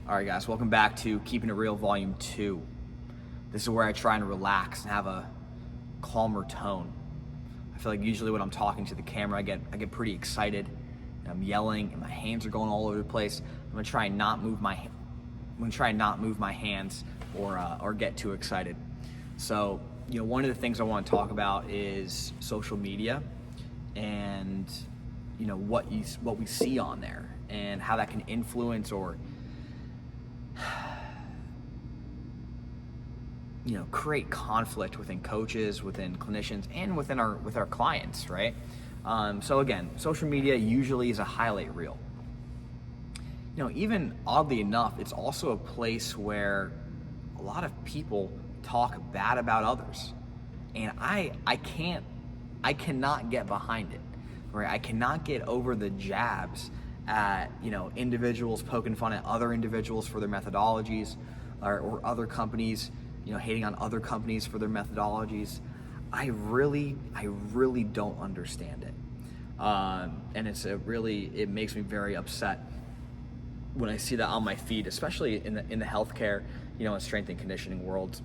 All right, guys, welcome back to Keeping It Real Volume 2. This is where I try and relax and have a calmer tone. I feel like usually when I'm talking to the camera, I get pretty excited, and I'm yelling, and my hands are going all over the place. I'm gonna try and not move my hands or get too excited. So, one of the things I want to talk about is social media, and what we see on there, and how that can influence or create conflict within coaches, within clinicians, and with our clients, right? So again, social media usually is a highlight reel. Even oddly enough, it's also a place where a lot of people talk bad about others, and I cannot get behind it, right? I cannot get over the jabs at individuals poking fun at other individuals for their methodologies, or other companies hating on other companies for their methodologies. I really don't understand it, and it makes me very upset when I see that on my feed, especially in the healthcare and strength and conditioning world.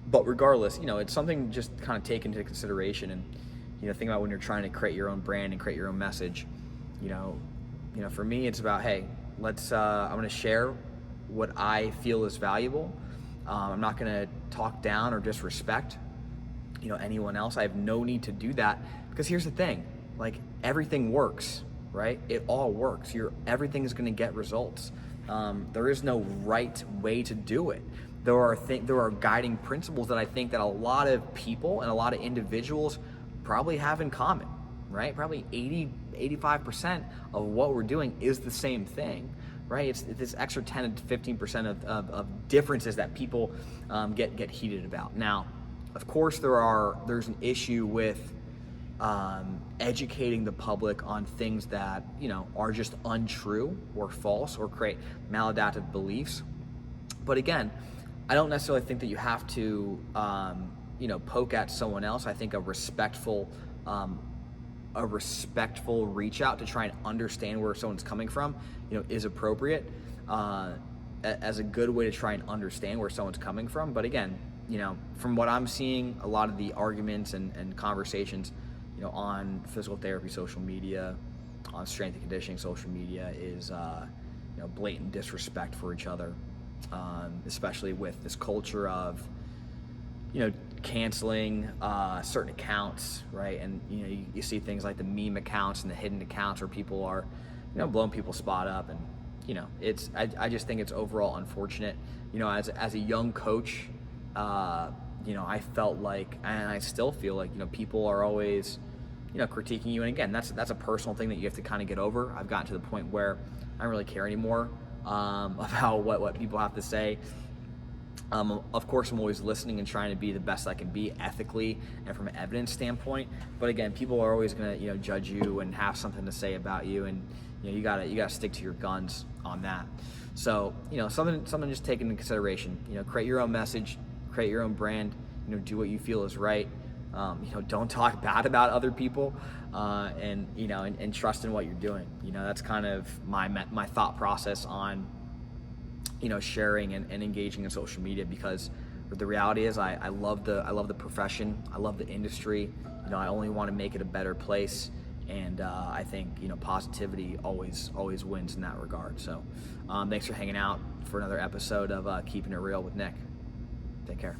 But regardless, it's something just kind of take into consideration, and think about when you're trying to create your own brand and create your own message. For me, it's about, hey, I'm going to share what I feel is valuable. I'm not going to talk down or disrespect, anyone else. I have no need to do that, because here's the thing, like, everything works, right? It all works. Everything is going to get results. There is no right way to do it. There are guiding principles that I think that a lot of people and a lot of individuals probably have in common, right? Probably 85% of what we're doing is the same thing, right? It's this extra 10 to 15% of differences that people get heated about. Now, of course, there's an issue with educating the public on things that are just untrue or false or create maladaptive beliefs. But again, I don't necessarily think that you have to poke at someone else. I think a respectful reach out to try and understand where someone's coming from, is appropriate, as a good way to try and understand where someone's coming from. But again, from what I'm seeing, a lot of the arguments and conversations, on physical therapy social media, on strength and conditioning social media, is blatant disrespect for each other, especially with this culture of canceling certain accounts, right? And you see things like the meme accounts and the hidden accounts where people are blowing people's spot up, and I just think it's overall unfortunate. As a young coach, I felt like, and I still feel like, people are always critiquing you, and again, that's a personal thing that you have to kind of get over. I've gotten to the point where I don't really care anymore about what people have to say. Of course, I'm always listening and trying to be the best I can be ethically and from an evidence standpoint. But again, people are always going to judge you and have something to say about you, and you gotta stick to your guns on that. So something just take into consideration. Create your own message, create your own brand. Do what you feel is right. Don't talk bad about other people, and trust in what you're doing. That's kind of my thought process on sharing and engaging in social media, because the reality is I love the profession, I love the industry. I only want to make it a better place, and I think positivity always wins in that regard. So thanks for hanging out for another episode of Keeping It Real with Nick. Take care.